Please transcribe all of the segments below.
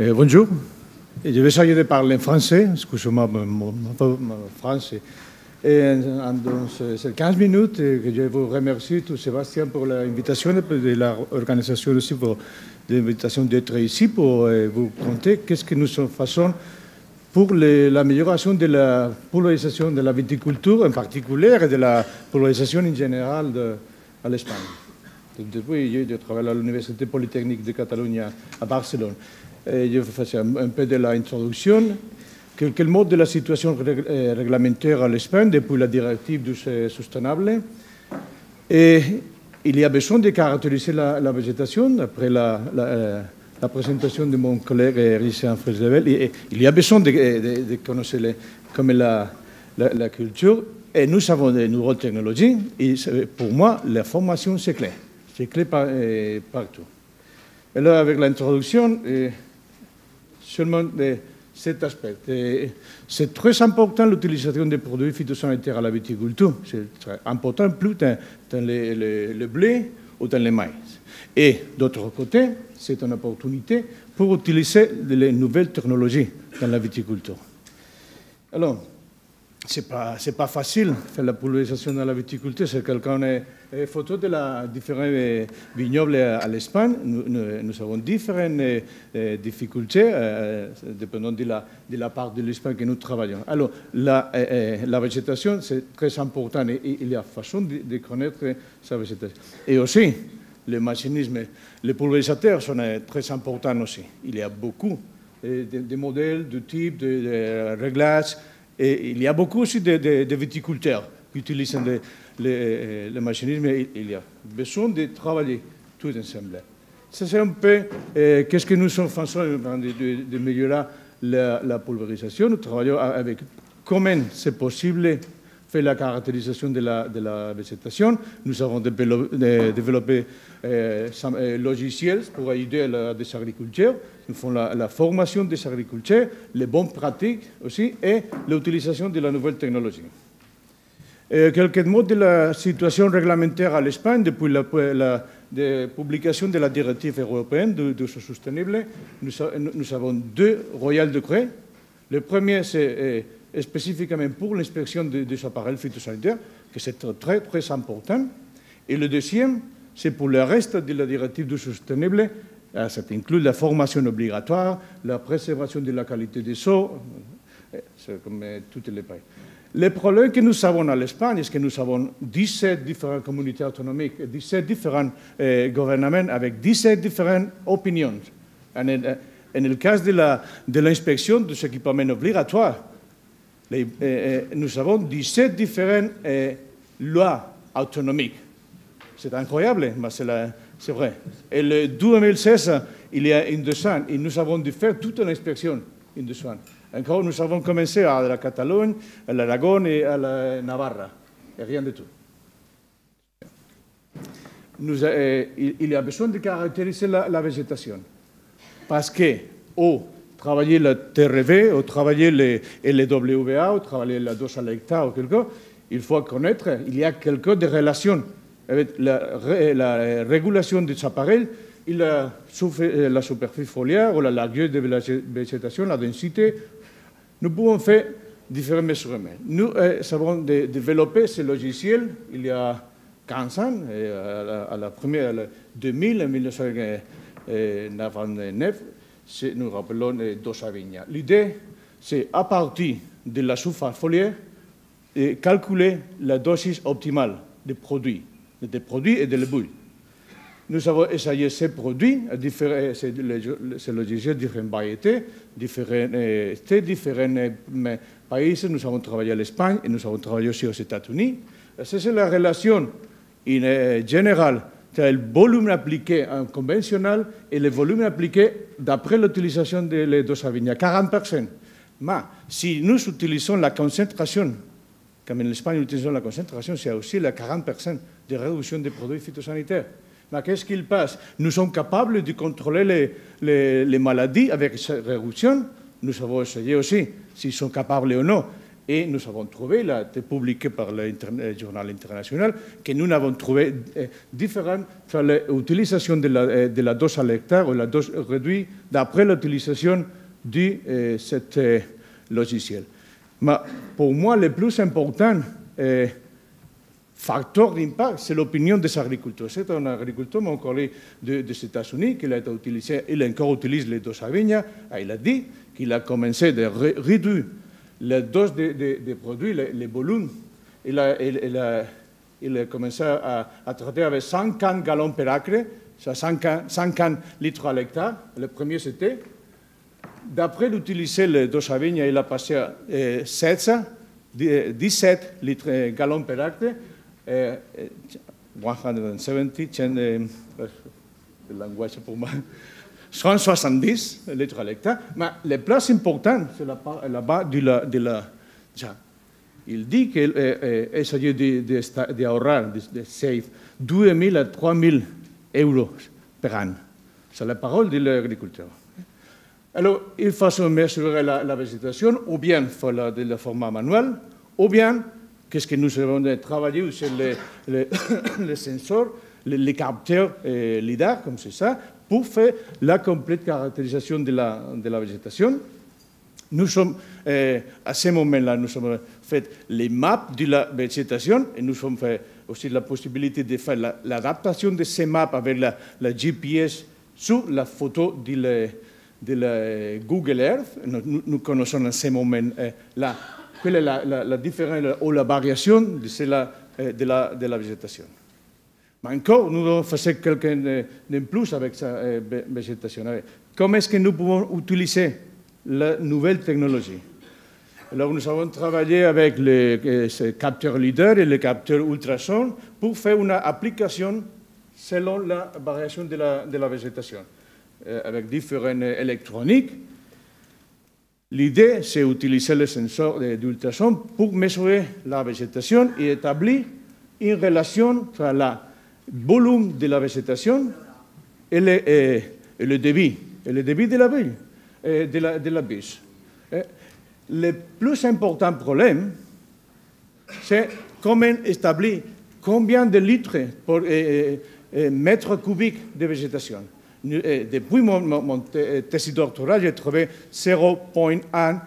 Bonjour. Je vais essayer de parler en français. Excusez-moi, mon français. Dans ces 15 minutes, je vous remercie tout Sébastien pour l'invitation et de l'organisation aussi pour l'invitation d'être ici pour vous conter qu'est-ce que nous faisons pour l'amélioration de la polarisation de la viticulture en particulier et de la polarisation en général à l'Espagne. Depuis, je travaille à l'Université Polytechnique de Catalunya à Barcelone. Je fais un peu de l'introduction, quelques mots de la situation réglementaire à l'Espagne depuis la directive du soutenable. Et il y a besoin de caractériser la végétation après la présentation de mon collègue Richard Freslevel. Il y a besoin de connaître comme la culture. Et nous avons de nouvelles technologies. Et pour moi, la formation, c'est clé. C'est clé partout. Et là, avec l'introduction, seulement de cet aspect. C'est très important l'utilisation des produits phytosanitaires à la viticulture. C'est très important, plus dans le blé ou dans le maïs. Et d'autre côté, c'est une opportunité pour utiliser les nouvelles technologies dans la viticulture. Alors, c'est pas facile de faire la polarisation dans la viticulture. C'est quelqu'un une photo de la différents vignobles à l'Espagne. Nous avons différentes difficultés, dépendant de la part de l'Espagne que nous travaillons. Alors, la végétation, c'est très important et il y a façon de connaître sa végétation. Et aussi, les machinismes, les pulvérisateurs sont très importants aussi. Il y a beaucoup de modèles, de types, de réglages. Et il y a beaucoup aussi de viticulteurs qui utilisent le machinisme. Il y a besoin de travailler tous ensemble. Ça, c'est un peu qu'est-ce que nous sommes faisons d'améliorer la pulvérisation. Nous travaillons avec comment c'est possible de faire la caractérisation de la végétation. Nous avons développé logiciels pour aider les agriculteurs. Nous faisons la formation des agriculteurs, les bonnes pratiques aussi et l'utilisation de la nouvelle technologie. Quelques mots de la situation réglementaire à l'Espagne depuis la publication de la directive européenne de sustainable. Nous avons deux royales décrets. Le premier, c'est spécifiquement pour l'inspection des appareils phytosanitaires, que c'est très, très important. Et le deuxième, c'est pour le reste de la directive du sustainable. Ça inclut la formation obligatoire, la préservation de la qualité des eaux, c'est comme tous les pays. Le problème que nous avons à l'Espagne, c'est que nous avons 17 différentes communautés autonomiques, 17 différents gouvernements avec 17 différentes opinions. En le cas de l'inspection des équipements obligatoires, nous avons 17 différentes lois autonomiques. C'est incroyable, mais c'est vrai. Et le 2016, il y a une descente et nous avons dû faire toute l'inspection une descente. Encore, nous avons commencé à la Catalogne, à l'Aragon et à la Navarra. Et rien du tout. Il y a besoin de caractériser la végétation. Parce que, travailler le TRV, ou travailler les LWA, ou travailler la dose à l'hectare, ou quelque, il faut connaître, il y a quelques de relations avec la régulation des appareils et la superficie foliaire, ou la largeur de la végétation, la densité. Nous pouvons faire différents mesurements. Nous avons développé ce logiciel il y a 15 ans, à la première, 2000, en 1999, nous rappelons Dosa Viña. L'idée, c'est à partir de la surface foliaire, calculer la dose optimale des produits et de l'ébouille. Nous avons essayé ces produits, ces logiciels, différentes variétés, différents pays. Nous avons travaillé à l'Espagne et nous avons travaillé aussi aux États-Unis. C'est la relation générale entre le volume appliqué en conventionnel et le volume appliqué d'après l'utilisation de Dosa Viña, 40%. Mais si nous utilisons la concentration, comme en Espagne nous utilisons la concentration, c'est aussi la 40% de réduction des produits phytosanitaires. Mais qu'est-ce qu'il passe? Nous sommes capables de contrôler les maladies avec cette réduction. Nous avons essayé aussi s'ils sont capables ou non. Et nous avons trouvé, il a été publié par le journal international, que nous avons trouvé différentes entre l'utilisation de la dose à l'hectare ou la dose réduite d'après l'utilisation de cet logiciel. Mais pour moi, le plus important facteur d'impact, c'est l'opinion des agriculteurs. C'est un agriculteur, mon collègue des États-Unis, qui a été utilisé, il encore utilise les doses à vigne. Il a dit qu'il a commencé à réduire la dose des produits, les volumes. Il a commencé à traiter avec 50 gallons par acre, 50 litres à l'hectare. Le premier, c'était. D'après d'utiliser les doses à vigne, il a passé à 17 gallons par acre. 170, le langage pour moi, 170 litres à l'hectare. Mais le plus important, c'est là-bas il dit qu'il s'agit d'ahorrar, de save 2 000 à 3 000 euros par an. C'est la parole de l'agriculteur. Alors, il faut mesurer la végétation, ou bien faire de la format manuel, ou bien qu'est-ce que nous avons travaillé sur les sensors, les capteurs LIDAR, comme c'est ça, pour faire la complète caractérisation de la végétation. Nous sommes, à ce moment-là, nous avons fait les maps de la végétation et nous avons fait aussi la possibilité de faire l'adaptation de ces maps avec la GPS sur la photo de la Google Earth. Nous connaissons à ce moment-là quelle est la différence ou la variation de la végétation. Mais encore, nous devons faire quelque chose de plus avec cette végétation. Comment est-ce que nous pouvons utiliser la nouvelle technologie? Alors, nous avons travaillé avec les capteurs LIDAR et les capteurs ultrasons pour faire une application selon la variation de la végétation, avec différentes électroniques. L'idée, c'est d'utiliser les sensors d'ultrasons pour mesurer la végétation et établir une relation entre le volume de la végétation et le débit de la ville, de la bûche. Le plus important problème, c'est comment établir combien de litres par mètre cubique de végétation. Depuis mon thèse doctorale, j'ai trouvé 0,1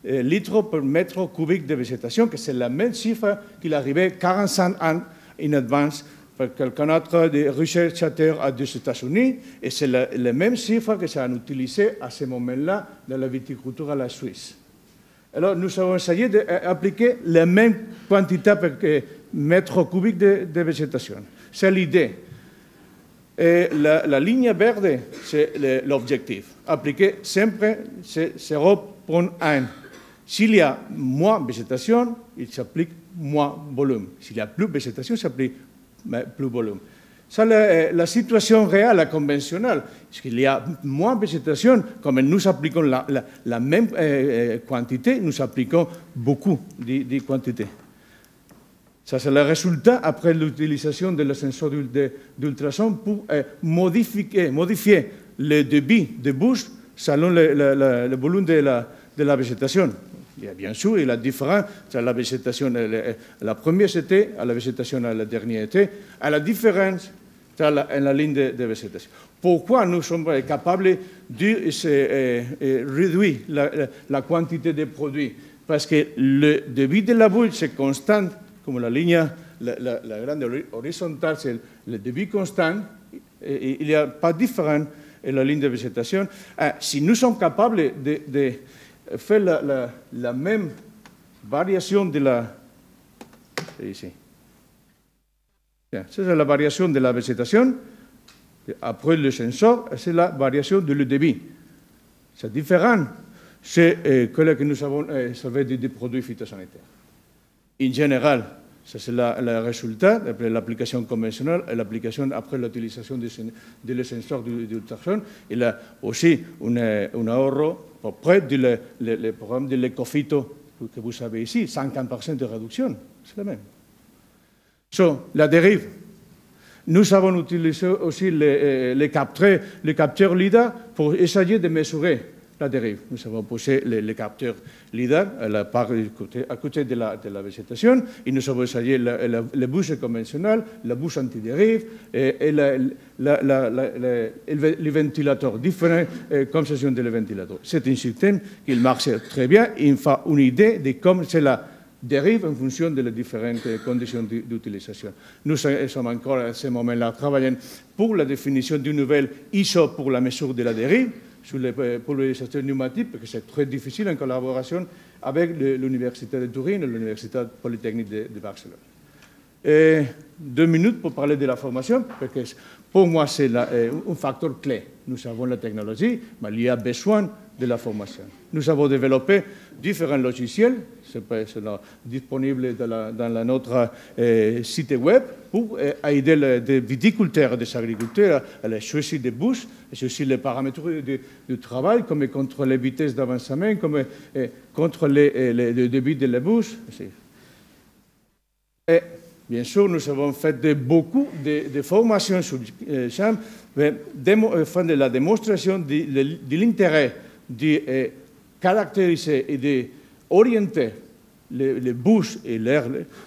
litres par mètre cubique de végétation, que c'est la même chiffre qu'il arrivait 45 ans en avance par quelqu'un d'autre de recherchateur des États-Unis, et c'est la même chiffre que ça a utilisé à ce moment-là dans la viticulture à la Suisse. Alors, nous avons essayé d'appliquer la même quantité par mètre cubique de végétation. C'est l'idée. Et la ligne verte, c'est l'objectif. Appliquer sempre, c'est 0,1. S'il y a moins de végétation, il s'applique moins de volume. S'il y a plus de végétation, il s'applique plus de volume. C'est la situation réelle, conventionnelle. S'il y a moins de végétation, comme nous appliquons la même quantité, nous appliquons beaucoup de quantité. Ça, c'est le résultat après l'utilisation de la sensor d'ultrasons pour modifier le débit de bouche selon le volume de la végétation. Et bien sûr, il y a différence entre la végétation la première été à la végétation la dernière été, à la différence dans la ligne de végétation. Pourquoi nous sommes capables de réduire la quantité de produits? Parce que le débit de la bouche, c'est constant. Comme la ligne, la grande horizontale, c'est le débit constant, et il n'y a pas de différence en la ligne de végétation. Si nous sommes capables de faire la même variation de la... Ici. C'est la variation de la végétation. Après le sensor, c'est la variation de le débit. C'est différent. C'est ce que nous avons observé des produits phytosanitaires. En général, ça c'est le résultat après l'application conventionnelle et l'application après l'utilisation des sensors d'ultrasons. Il y a aussi un ahorro auprès du programme de l'écophyto que vous avez ici, 50% de réduction, c'est la même. La dérive. Nous avons utilisé aussi les capteurs LIDAR pour essayer de mesurer la dérive. Nous avons posé les capteurs LIDAR à côté de la végétation et nous avons essayé la bouche conventionnelle, la bouche anti-dérive et les ventilateurs différents, comme ce sont des ventilateurs. C'est un système qui marche très bien et il fait une idée de comment c'est la dérive en fonction des différentes conditions d'utilisation. Nous sommes encore à ce moment-là travaillant pour la définition d'une nouvelle ISO pour la mesure de la dérive sur les pulvérisations pneumatiques, parce que c'est très difficile en collaboration avec l'Université de Turin et l'Université Polytechnique de Barcelone. Et 2 minutes pour parler de la formation, parce que pour moi c'est un facteur clé. Nous avons la technologie, mais il y a besoin de la formation. Nous avons développé différents logiciels, c'est disponible dans notre site web, pour aider les viticulteurs et les agriculteurs à choisir des bouches, et aussi les paramètres du travail, comme contrôler les vitesses d'avancement, comme contrôler le débit de la bouche. Et bien sûr, nous avons fait beaucoup de formations sur le champ, faisant de la démonstration de l'intérêt de caractériser et d'orienter les bouches et l'air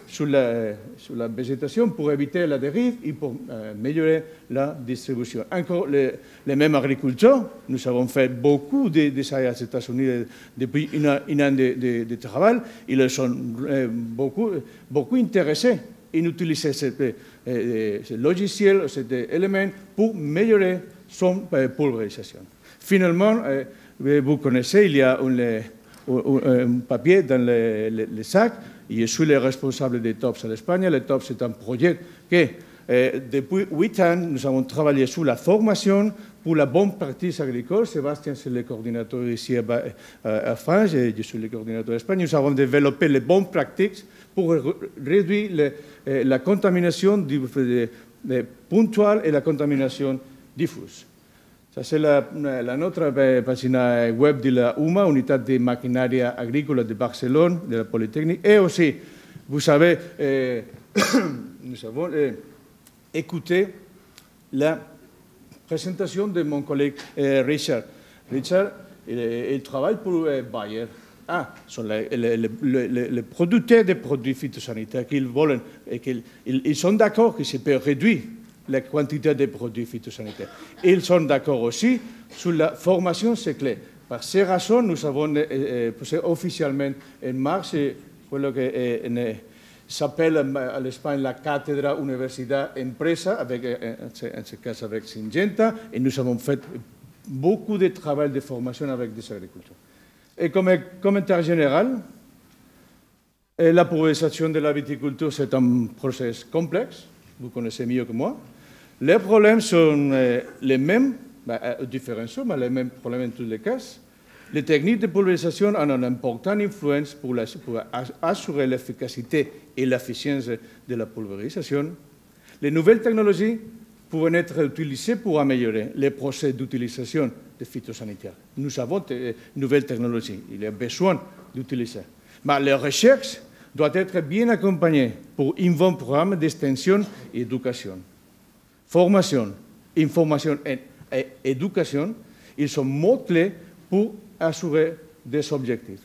sur la végétation pour éviter la dérive et pour améliorer la distribution. Encore les mêmes agriculteurs, nous avons fait beaucoup d'essais aux États-Unis depuis un an de travail. Ils sont beaucoup intéressés à utiliser ce logiciel, cet élément pour améliorer son pulvérisation. Finalement, vous connaissez, il y a un papier dans le sac. Je suis le responsable des TOPS en Espagne. Les TOPS, c'est un projet que, depuis 8 ans, nous avons travaillé sur la formation pour la bonne pratique agricole. Sébastien, c'est le coordinateur ici à France, et je suis le coordinateur d'Espagne. Nous avons développé les bonnes pratiques pour réduire la contamination ponctuelle et la contamination diffuse. Ça, c'est notre pagina web de la UMA, Unité de Maquinaria Agrícola de Barcelone, de la Polytechnique. Et aussi, vous savez, nous avons écouté la présentation de mon collègue Richard. Richard, il travaille pour Bayer. Sont les producteurs de produits phytosanitaires qu'ils veulent et qu'ils sont d'accord que ça peut réduire la quantité de produits phytosanitaires. Ils sont d'accord aussi sur la formation, c'est clé. Par ces raisons, nous avons posé officiellement en mars ce qui s'appelle à l'Espagne la Cátedra Universidad Empresa, en ce cas avec Syngenta, et nous avons fait beaucoup de travail de formation avec des agriculteurs. Et comme commentaire général, la pulvérisation de la viticulture, c'est un processus complexe, vous connaissez mieux que moi. Les problèmes sont les mêmes, différents, mais les mêmes problèmes en tous les cas. Les techniques de pulvérisation ont une importante influence pour assurer l'efficacité et l'efficience de la pulvérisation. Les nouvelles technologies peuvent être utilisées pour améliorer les procès d'utilisation des phytosanitaires. Nous avons de nouvelles technologies, il y a besoin d'utiliser. Mais les recherches doivent être bien accompagnées pour un bon programme d'extension et d'éducation. Formation, information et éducation, ils sont mots-clés pour assurer des objectifs.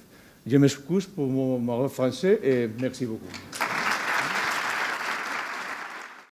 Je m'excuse pour mon français et merci beaucoup.